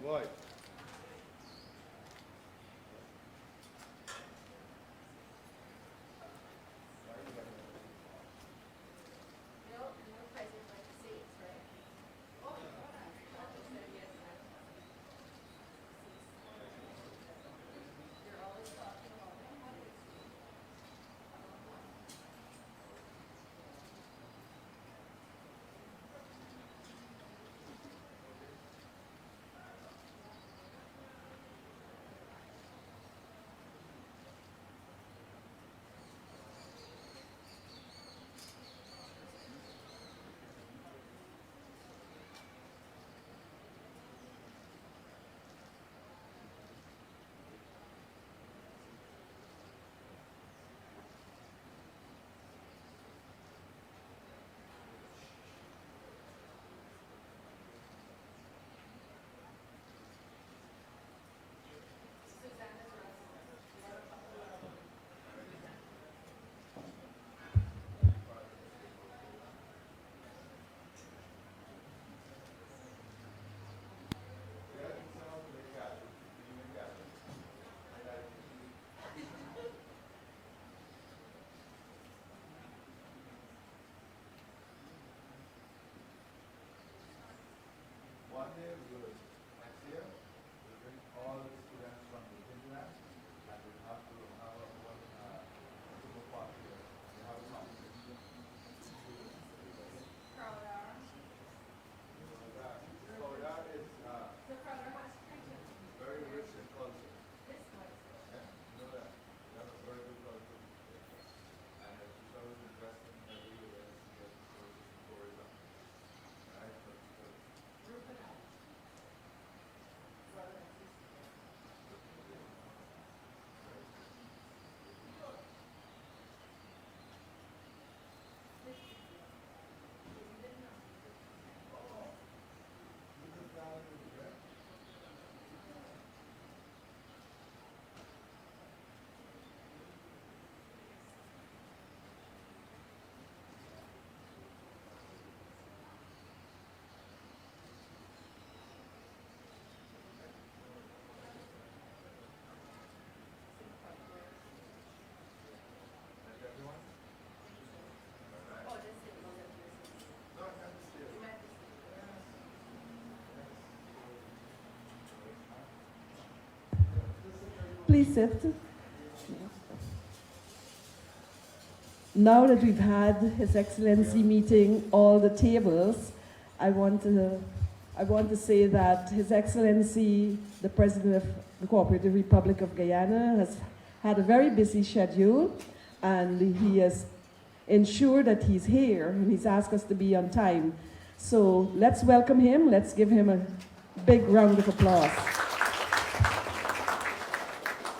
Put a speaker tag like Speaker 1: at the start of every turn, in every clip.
Speaker 1: Boy. One day we will, next year, we'll bring all the students from the hinterland and we'll have to have a one super park here. We have a competition. So that is very rich in culture. Yeah, you know that. We have a very good culture. And it's always interesting every year to get tourism. Right?
Speaker 2: Please sit. Now that we've had His Excellency meeting all the tables, I want to say that His Excellency, the President of the Cooperative Republic of Guyana, has had a very busy schedule, and he has ensured that he's here, and he's asked us to be on time. So let's welcome him. Let's give him a big round of applause.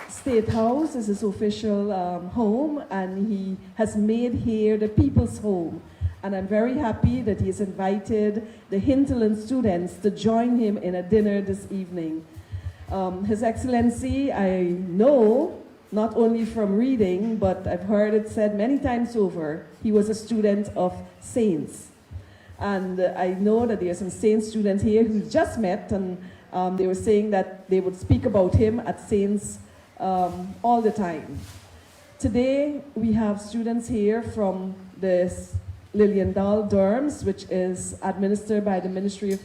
Speaker 2: State House is his official home, and he has made here the people's home. And I'm very happy that he has invited the hinterland students to join him in a dinner this evening. His Excellency, I know, not only from reading, but I've heard it said many times over, he was a student of Saints. And I know that there are some Saints students here who just met, and they were saying that they would speak about him at Saints all the time. Today, we have students here from the Liliendahl dorms, which is administered by the Ministry of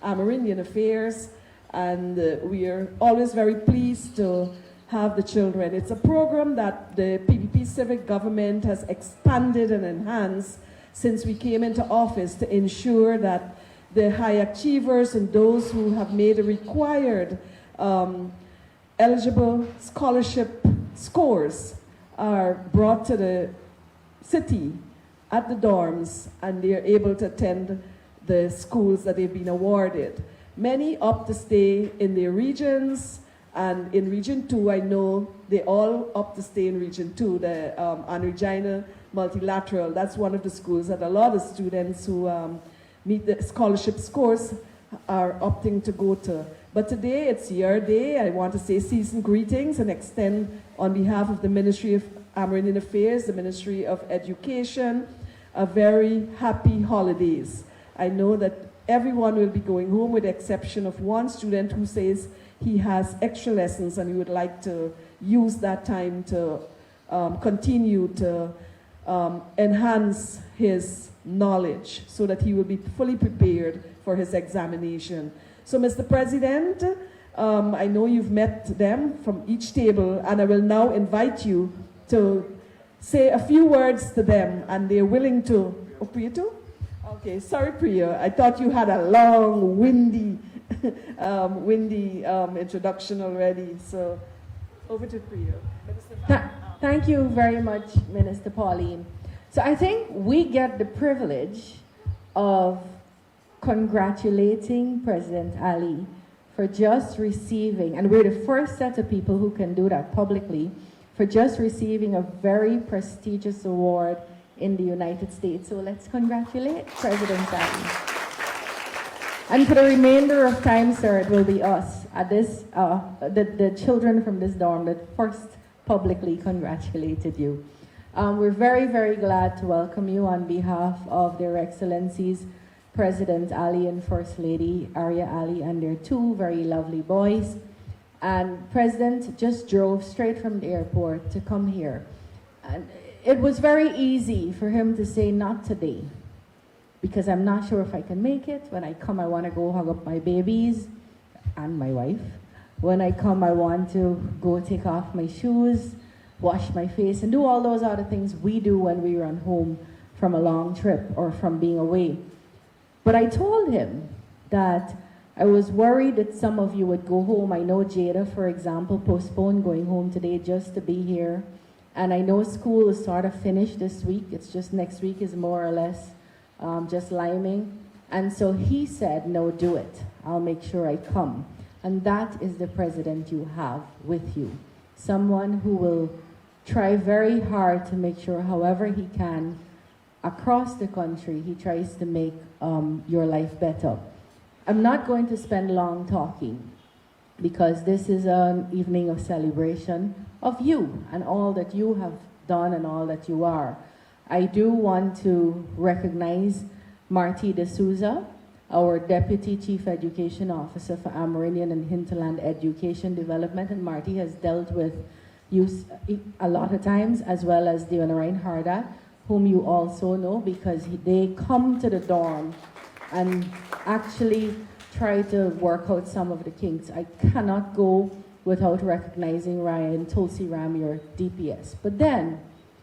Speaker 2: Amerindian Affairs, and we are always very pleased to have the children. It's a program that the PPP civic government has expanded and enhanced since we came into office to ensure that the high achievers and those who have made the required eligible scholarship scores are brought to the city at the dorms, and they are able to attend the schools that they've been awarded. Many opt to stay in their regions, and in Region 2, I know they all opt to stay in Region 2, the Regina Multilateral. That's one of the schools that a lot of students who meet the scholarship scores are opting to go to. But today, it's your day. I want to say seasoned greetings and extend on behalf of the Ministry of Amerindian Affairs, the Ministry of Education, a very happy holidays. I know that everyone will be going home with the exception of one student who says he has extra lessons and he would like to use that time to continue to enhance his knowledge so that he will be fully prepared for his examination. So, Mr. President, I know you've met them from each table, and I will now invite you to say a few words to them, and they're willing to. Oh, Priya too? Okay, sorry, Priya. I thought you had a long, windy, introduction already. So, over to Priya.
Speaker 3: Thank you very much, Minister Pauline. So I think we get the privilege of congratulating President Ali for just receiving, and we're the first set of people who can do that publicly, for just receiving a very prestigious award in the United States. So let's congratulate President Ali. And for the remainder of time, sir, it will be us at this, the children from this dorm that first publicly congratulated you. We're very, very glad to welcome you on behalf of Their Excellencies President Ali and First Lady Arya Ali and their two very lovely boys. And President just drove straight from the airport to come here. And it was very easy for him to say not today, because I'm not sure if I can make it. When I come, I want to go hug up my babies and my wife. When I come, I want to go take off my shoes, wash my face, and do all those other things we do when we run home from a long trip or from being away. But I told him that I was worried that some of you would go home. I know Jada, for example, postponed going home today just to be here. And I know school is sort of finished this week. It's just next week is more or less just liming. And so he said, no, do it. I'll make sure I come. And that is the president you have with you. Someone who will try very hard to make sure, however he can, across the country, he tries to make your life better. I'm not going to spend long talking, because this is an evening of celebration of you and all that you have done and all that you are. I do want to recognize Marty D'Souza, our Deputy Chief Education Officer for Amerindian and Hinterland Education Development, and Marty has dealt with youth a lot of times, as well as Diana Reinhardt, whom you also know, because they come to the dorm and actually try to work out some of the kinks. I cannot go without recognizing Ryan Tulsi Ram, your DPS, but then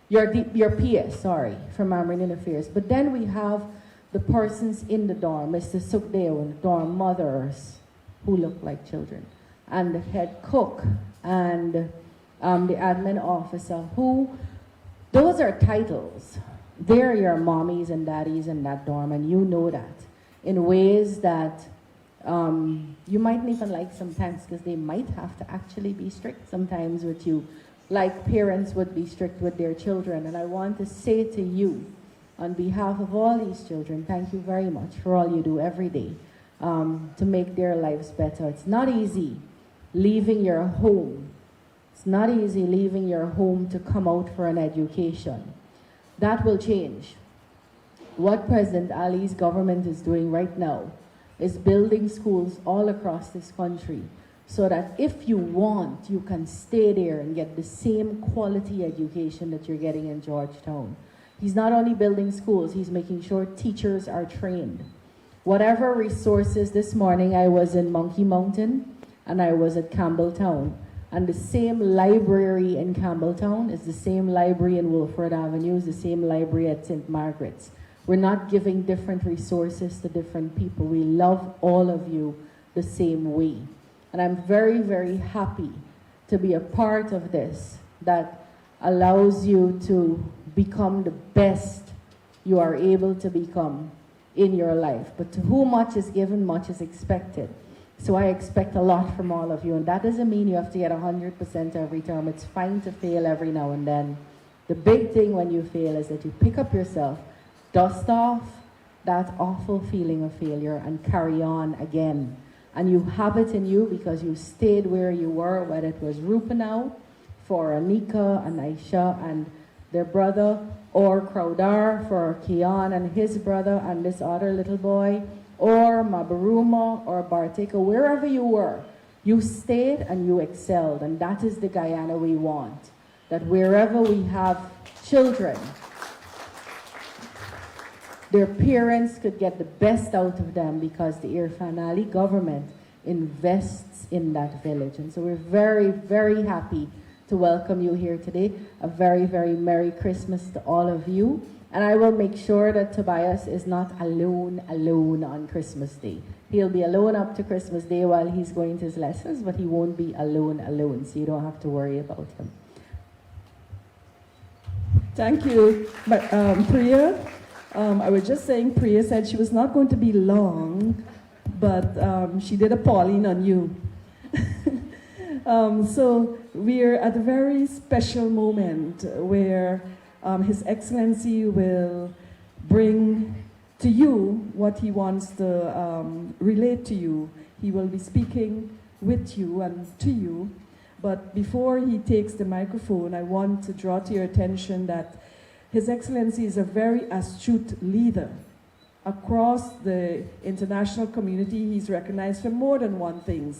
Speaker 3: your PS, sorry, from Amerindian Affairs. But then we have the persons in the dorm, Mr. Sukdeo, and dorm mothers who look like children, and the head cook, and the admin officer, who, those are titles. They're your mommies and daddies in that dorm, and you know that, in ways that you mightn't even like sometimes, because they might have to actually be strict sometimes with you, like parents would be strict with their children. And I want to say to you, on behalf of all these children, thank you very much for all you do every day to make their lives better. It's not easy leaving your home. It's not easy leaving your home to come out for an education. That will change. What President Ali's government is doing right now is building schools all across this country, so that if you want, you can stay there and get the same quality education that you're getting in Georgetown. He's not only building schools, he's making sure teachers are trained. Whatever resources, this morning I was in Monkey Mountain and I was at Campbelltown. And the same library in Campbelltown is the same library in Wilford Avenue, is the same library at St. Margaret's. We're not giving different resources to different people. We love all of you the same way. And I'm very, very happy to be a part of this that allows you to become the best you are able to become in your life. But to whom much is given, much is expected. So I expect a lot from all of you, and that doesn't mean you have to get 100% every term. It's fine to fail every now and then. The big thing when you fail is that you pick up yourself, dust off that awful feeling of failure, and carry on again. And you have it in you because you stayed where you were, whether it was Rupanau for Anika and Aisha and their brother, or Crowdar for Kian and his brother and this other little boy, or Mabaruma or Bartek or wherever you were, you stayed and you excelled. And that is the Guyana we want. That wherever we have children, their parents could get the best out of them because the Irfaan Ali government invests in that village. And so we're very, very happy to welcome you here today. A very, very Merry Christmas to all of you. And I will make sure that Tobias is not alone on Christmas Day. He'll be alone up to Christmas Day while he's going to his lessons, but he won't be alone, so you don't have to worry about him.
Speaker 2: Thank you. But Priya, I was just saying, Priya said she was not going to be long, but she did a Pauline on you. So we're at a very special moment where His Excellency will bring to you what he wants to relate to you. He will be speaking with you and to you. But before he takes the microphone, I want to draw to your attention that His Excellency is a very astute leader. Across the international community, he's recognized for more than one thing.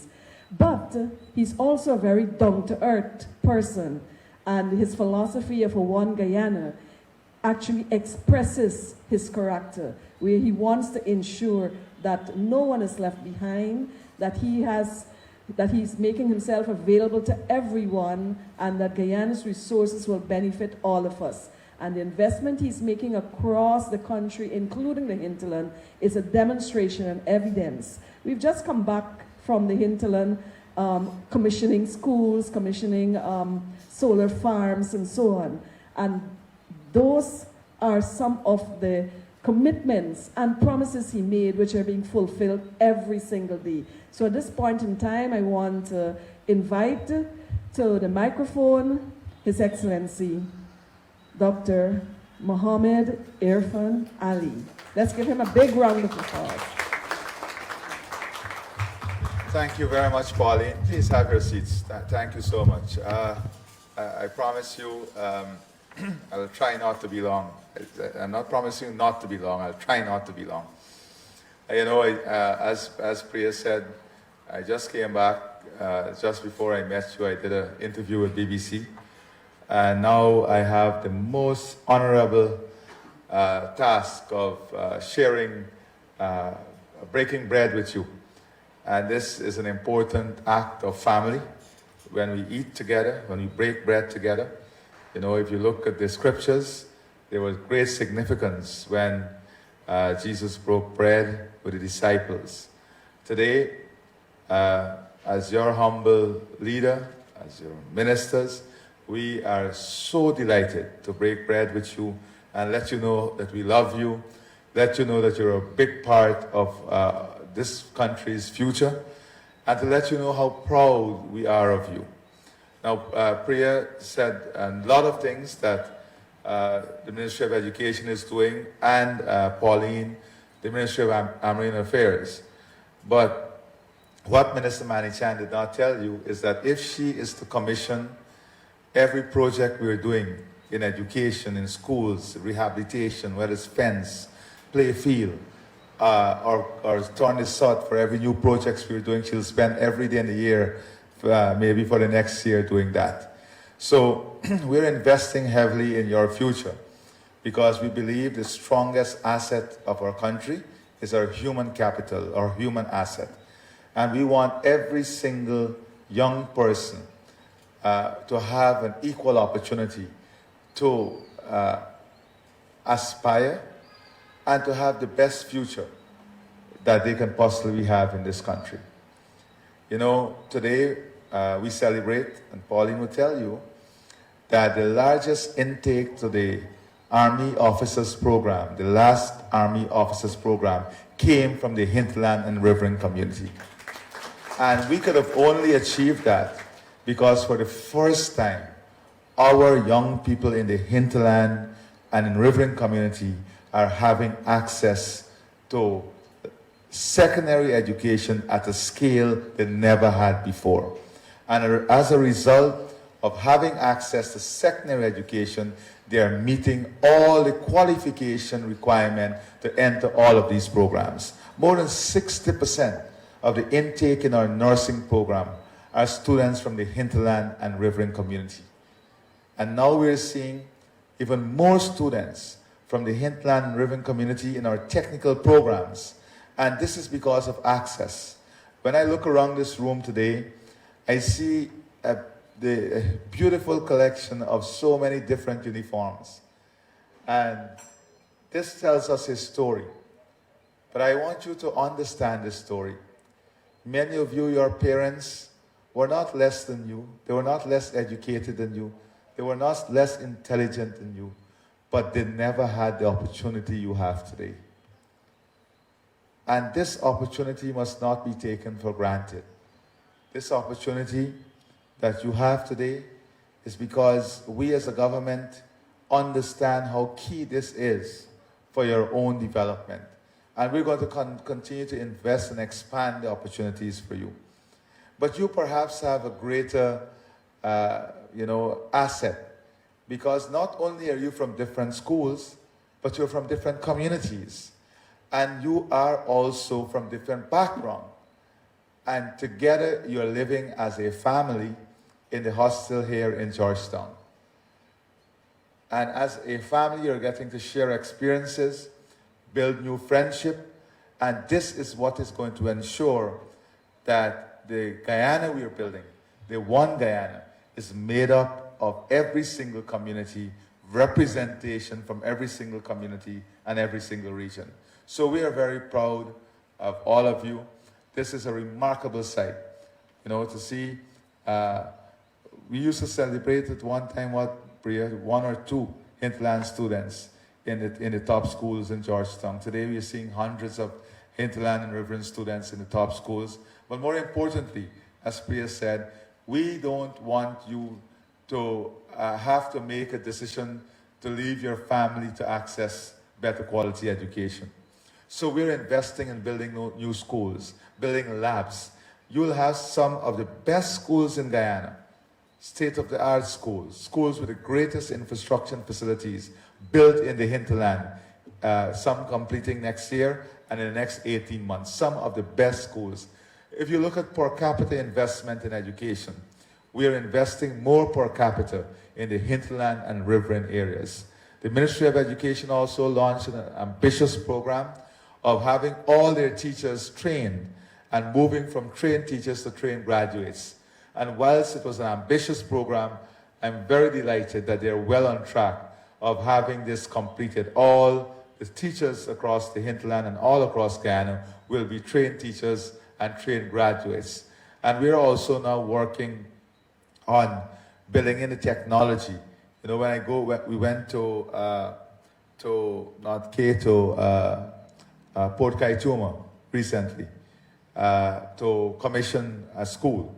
Speaker 2: But he's also a very down-to-earth person. And his philosophy of a one Guyana actually expresses his character, where he wants to ensure that no one is left behind, that he's making himself available to everyone, and that Guyana's resources will benefit all of us. And the investment he's making across the country, including the hinterland, is a demonstration and evidence. We've just come back from the hinterland, commissioning schools, commissioning solar farms, and so on. And those are some of the commitments and promises he made, which are being fulfilled every single day. So at this point in time, I want to invite to the microphone His Excellency, Dr. Mohammed Irfaan Ali. Let's give him a big round of applause.
Speaker 1: Thank you very much, Pauline. Please have your seats. Thank you so much. I promise you, I'll try not to be long. I'm not promising not to be long. I'll try not to be long. You know, as Priya said, I just came back just before I met you. I did an interview with BBC. And now I have the most honorable task of sharing, breaking bread with you. And this is an important act of family. When we eat together, when we break bread together, you know, if you look at the scriptures, there was great significance when Jesus broke bread with the disciples. Today, as your humble leader, as your ministers, we are so delighted to break bread with you and let you know that we love you, let you know that you're a big part of this country's future, and to let you know how proud we are of you. Now, Priya said a lot of things that the Ministry of Education is doing, and Pauline, the Ministry of Marine Affairs. But what Minister Manichan did not tell you is that if she is to commission every project we're doing in education, in schools, rehabilitation, whether it's fence, play field, or turn the sod for every new projects we're doing, she'll spend every day in the year, maybe for the next year, doing that. So we're investing heavily in your future because we believe the strongest asset of our country is our human capital, our human asset. And we want every single young person to have an equal opportunity to aspire and to have the best future that they can possibly have in this country. You know, today we celebrate, and Pauline will tell you, that the largest intake to the Army Officers Program, the last Army Officers Program, came from the hinterland and riverine community. And we could have only achieved that because for the first time, our young people in the hinterland and in riverine community are having access to secondary education at a scale they never had before. And as a result of having access to secondary education, they are meeting all the qualification requirement to enter all of these programs. More than 60% of the intake in our nursing program are students from the hinterland and riverine community. And now we're seeing even more students from the hinterland and riverine community in our technical programs. And this is because of access. When I look around this room today, I see the beautiful collection of so many different uniforms. And this tells us his story. But I want you to understand this story. Many of you, your parents, were not less than you. They were not less educated than you. They were not less intelligent than you. But they never had the opportunity you have today. And this opportunity must not be taken for granted. This opportunity that you have today is because we as a government understand how key this is for your own development. And we're going to continue to invest and expand the opportunities for you. But you perhaps have a greater asset, because not only are you from different schools, but you're from different communities. And you are also from different backgrounds. And together you're living as a family in the hostel here in Georgetown. And as a family, you're getting to share experiences, build new friendship, and this is what is going to ensure that the Guyana we are building, the one Guyana, is made up of every single community, representation from every single community and every single region. So we are very proud of all of you. This is a remarkable sight, to see. We used to celebrate at one time, Priya, 1 or 2 hinterland students in the top schools in Georgetown. Today we are seeing hundreds of hinterland and riverine students in the top schools. But more importantly, as Priya said, we don't want you to have to make a decision to leave your family to access better quality education. So we're investing in building new schools, building labs. You'll have some of the best schools in Guyana, state-of-the-art schools, schools with the greatest infrastructure and facilities built in the hinterland, some completing next year and in the next 18 months, some of the best schools. If you look at per capita investment in education, we are investing more per capita in the hinterland and riverine areas. The Ministry of Education also launched an ambitious program of having all their teachers trained and moving from trained teachers to trained graduates. And whilst it was an ambitious program, I'm very delighted that they're well on track of having this completed. All the teachers across the hinterland and all across Guyana will be trained teachers and trained graduates. And we're also now working on building in the technology. We went to Port Kaituma recently to commission a school.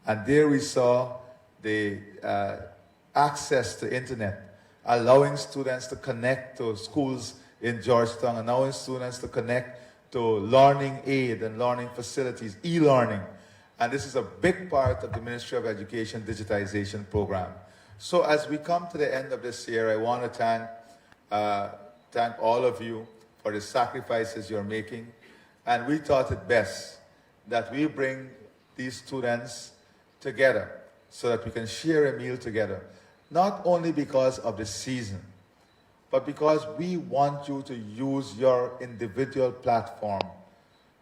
Speaker 1: And there we saw the access to internet, allowing students to connect to schools in Georgetown, allowing students to connect to learning aid and learning facilities, e-learning. And this is a big part of the Ministry of Education digitization program. So as we come to the end of this year, I want to thank all of you for the sacrifices you're making. And we thought it best that we bring these students together so that we can share a meal together, not only because of the season, but because we want you to use your individual platform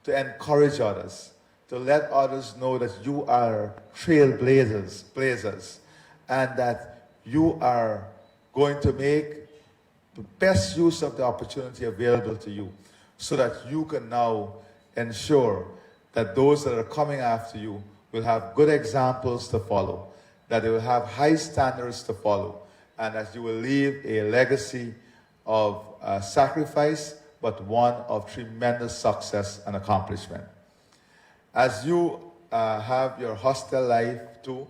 Speaker 1: to encourage others, to let others know that you are trailblazers, and that you are going to make the best use of the opportunity available to you, so that you can now ensure that those that are coming after you will have good examples to follow, that they will have high standards to follow, and that you will leave a legacy of sacrifice, but one of tremendous success and accomplishment. As you have your hostel life too,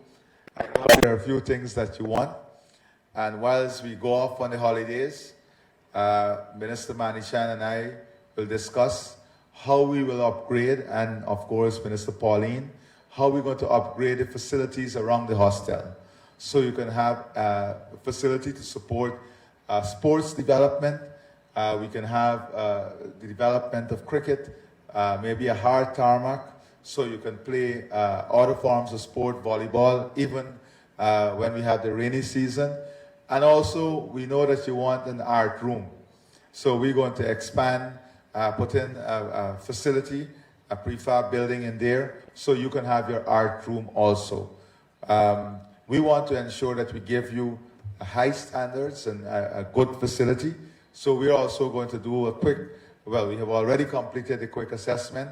Speaker 1: I know there are a few things that you want, and whilst we go off on the holidays, Minister Manichan and I will discuss how we will upgrade, and of course Minister Pauline, how we're going to upgrade the facilities around the hostel, so you can have a facility to support sports development. We can have the development of cricket, maybe a hard tarmac, so you can play other forms of sport, volleyball, even when we have the rainy season. And also, we know that you want an art room. So we're going to expand, put in a facility, a prefab building in there, so you can have your art room also. We want to ensure that we give you high standards and a good facility. So we're also going to do a quick, well, we have already completed a quick assessment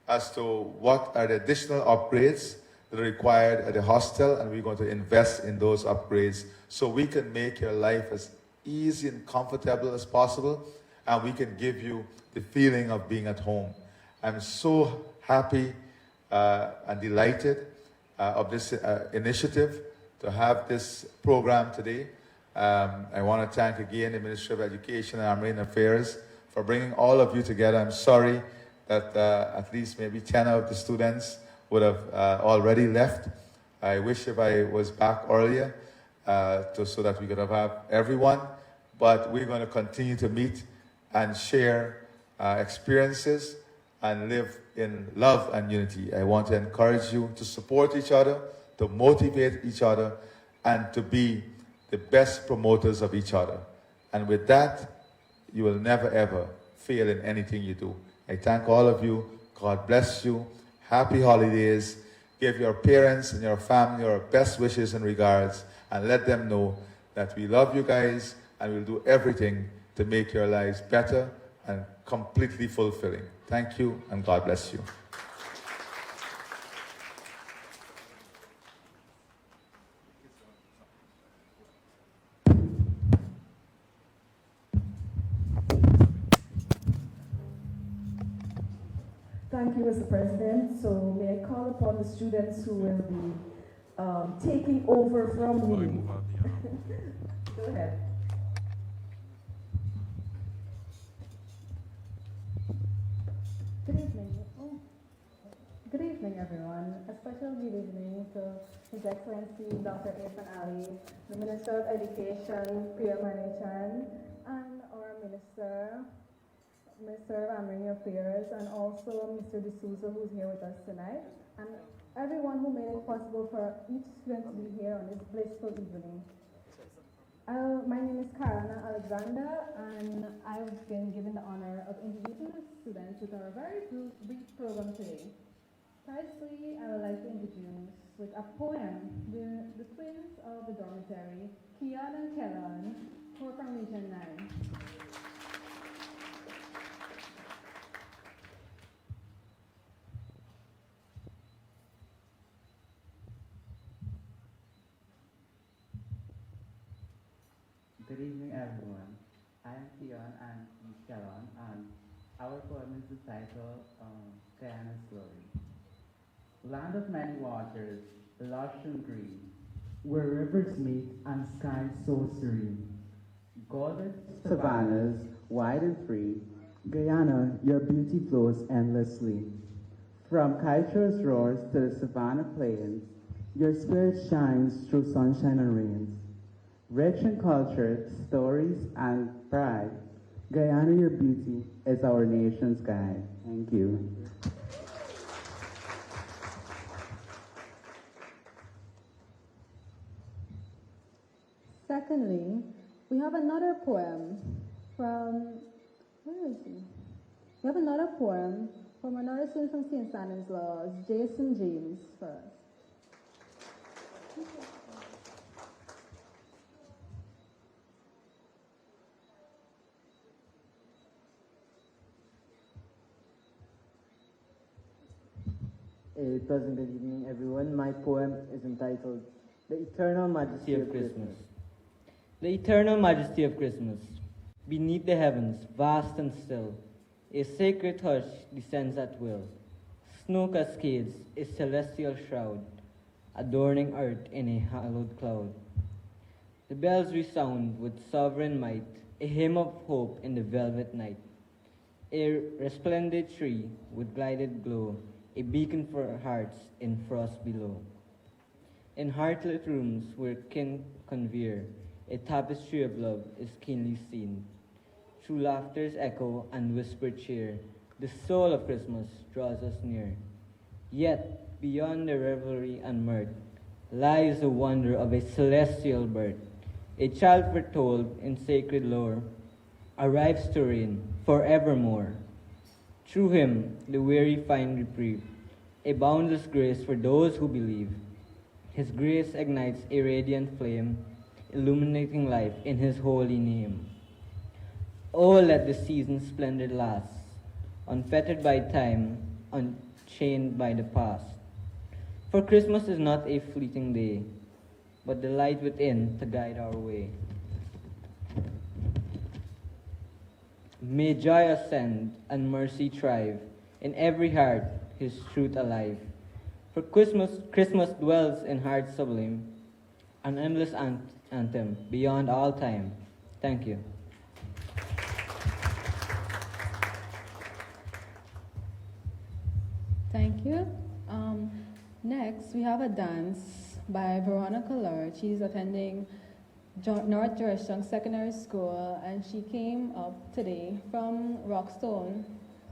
Speaker 1: as to what are the additional upgrades that are required at the hostel, and we're going to invest in those upgrades so we can make your life as easy and comfortable as possible, and we can give you the feeling of being at home. I'm so happy and delighted of this initiative to have this program today. I want to thank again the Ministry of Education and Marine Affairs for bringing all of you together. I'm sorry that at least maybe 10 of the students would have already left. I wish if I was back earlier so that we could have everyone, but we're going to continue to meet and share experiences and live in love and unity. I want to encourage you to support each other, to motivate each other, and to be the best promoters of each other. And with that, you will never ever fail in anything you do. I thank all of you. God bless you. Happy holidays. Give your parents and your family our best wishes and regards, and let them know that we love you guys and we'll do everything to make your lives better and completely fulfilling. Thank you, and God bless you.
Speaker 2: Thank you, Mr. President. So may I call upon the students who will be taking over from me. Go ahead.
Speaker 3: Good evening. Good evening, everyone. A special good evening to His Excellency Dr. Irfaan Ali, the Minister of Education, Priya Manichan, and our Minister of Marine Affairs, and also Mr. D'Souza, who's here with us tonight, and everyone who made it possible for each student to be here on this blissful evening. My name is Karana Alexander, and I've been given the honor of introducing the students with our very brief program today. Firstly, I would like to introduce with a poem the twins of the dormitory, Kian and Kellan, who are from Region 9.
Speaker 4: Good evening, everyone. I am Theon and he's Kellan, and our poem is entitled Guyana Story. Land of many waters, lush and green,
Speaker 5: where rivers meet and skies so serene.
Speaker 4: golden savannas, wide and free,
Speaker 5: Guyana, your beauty flows endlessly.
Speaker 4: from Kaitro's roars to the savanna plains,
Speaker 5: Your spirit shines through sunshine and rains.
Speaker 4: rich in culture, stories, and pride,
Speaker 5: Guyana, your beauty.
Speaker 4: is our nation's guide. Thank you.
Speaker 3: Secondly, we have another poem from, where is he? We have another poem from another student from St. Stanislaus, Jason James, for us.
Speaker 6: A pleasant good evening, everyone. My poem is entitled The Eternal Majesty of Christmas.
Speaker 7: The eternal majesty of Christmas. Beneath the heavens, vast and still, a sacred hush descends at will. Snow cascades, a celestial shroud, adorning earth in a hallowed cloud. The bells resound with sovereign might, a hymn of hope in the velvet night. A resplendent tree with glided glow, a beacon for hearts in frost below. In heartlit rooms where kin convere, a tapestry of love is keenly seen. Through laughter's echo and whispered cheer, the soul of Christmas draws us near. Yet, beyond the revelry and mirth, lies the wonder of a celestial birth. A child foretold in sacred lore arrives to reign forevermore. Through him, the weary find reprieve, a boundless grace for those who believe. His grace ignites a radiant flame, illuminating life in his holy name. Oh, let the season's splendor last, unfettered by time, unchained by the past. For Christmas is not a fleeting day, but the light within to guide our way. May joy ascend and mercy thrive, in every heart his truth alive. For Christmas dwells in hearts sublime, an endless anthem beyond all time. Thank you.
Speaker 8: Thank you. Next, we have a dance by Veronica Lord. She's attending North Georgetown Secondary School, and she came up today from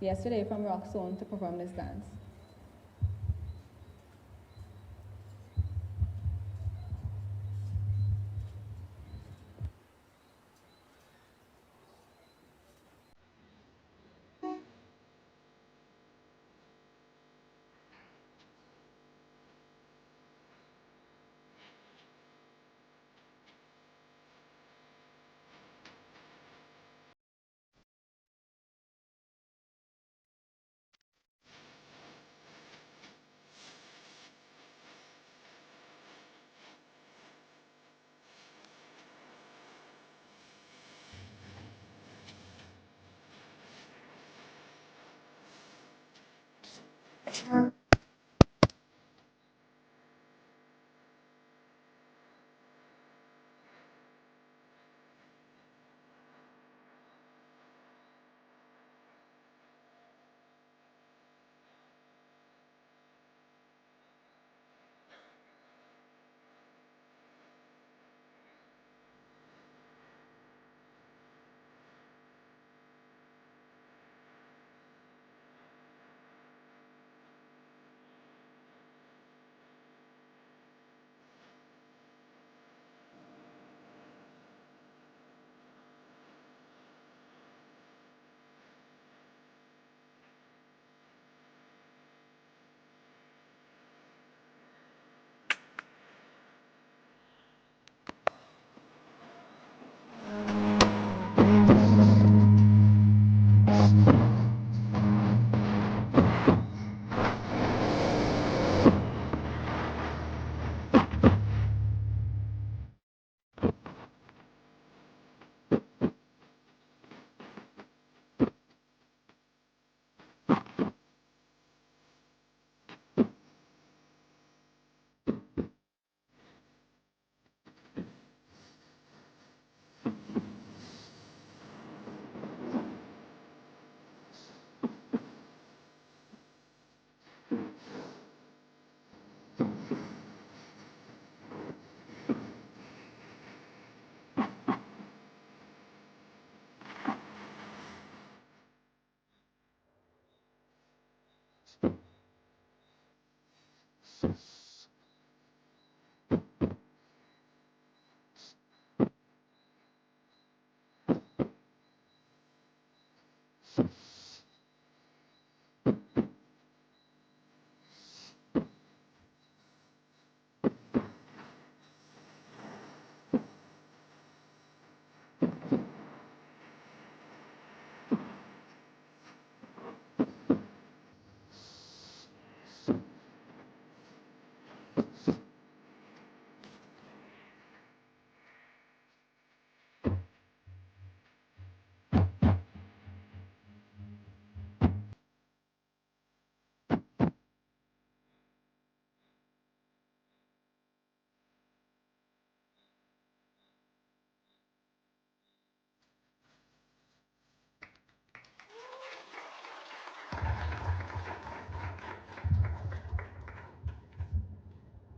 Speaker 8: yesterday from Rockstone to perform this dance.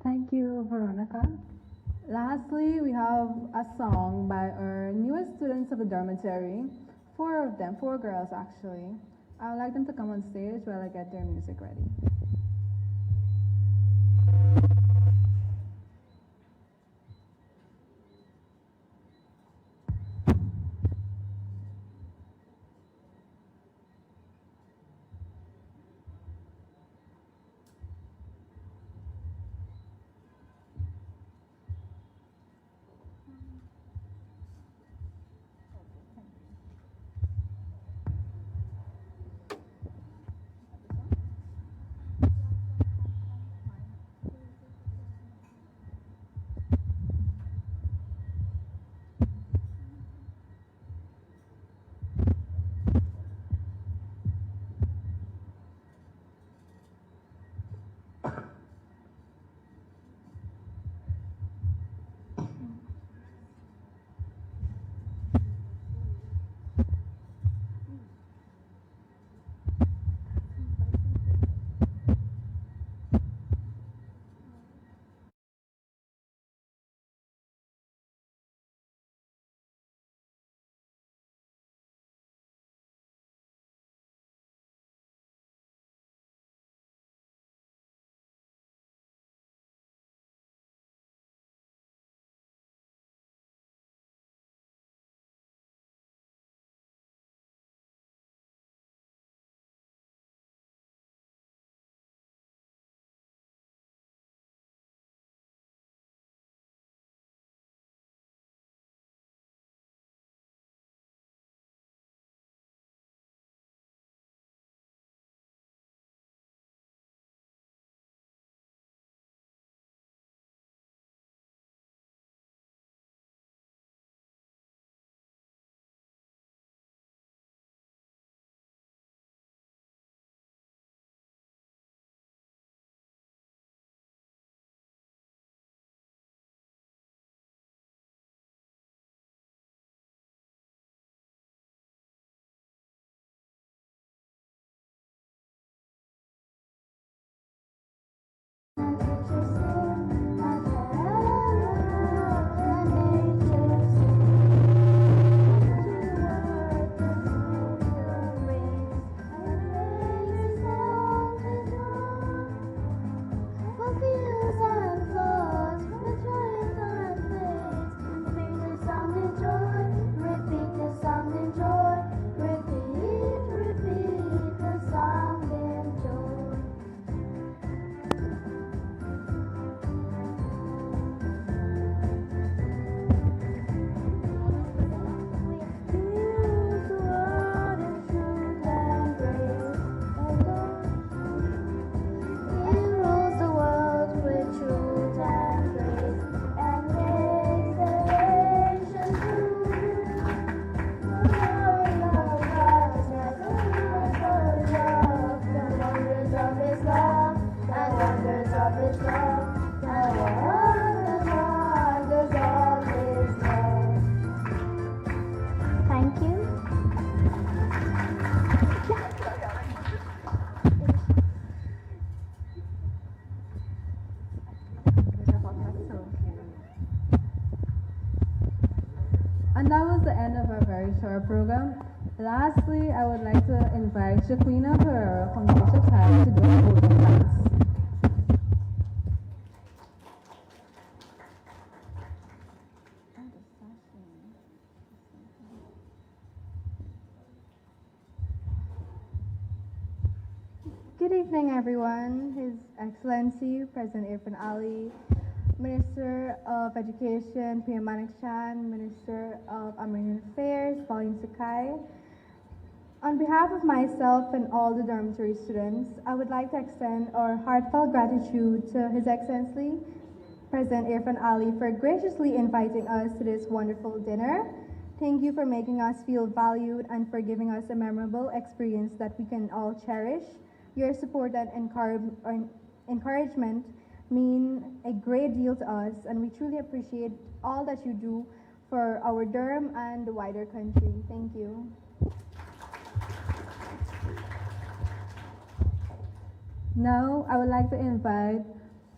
Speaker 9: Thank you, Veronica.
Speaker 8: Lastly, we have a song by our newest students of the dormitory. 4 of them, 4 girls actually. I would like them to come on stage while I get their music ready. And that was the end of our very short program. Lastly, I would like to invite Shaquina Pereira from Georgetown to do a voting dance.
Speaker 9: Good evening, everyone. His Excellency President Irfaan Ali, Minister of Education Priya Manik Chan, Minister of Armenian Affairs Pauline Sakai. On behalf of myself and all the dormitory students, I would like to extend our heartfelt gratitude to His Excellency President Irfaan Ali for graciously inviting us to this wonderful dinner. Thank you for making us feel valued and for giving us a memorable experience that we can all cherish. Your support and encouragement mean a great deal to us, and we truly appreciate all that you do for our Durham and the wider country. Thank you.
Speaker 8: Now, I would like to invite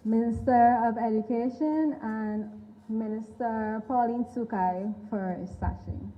Speaker 8: Minister of Education and
Speaker 9: Minister Pauline Sukai for sashing.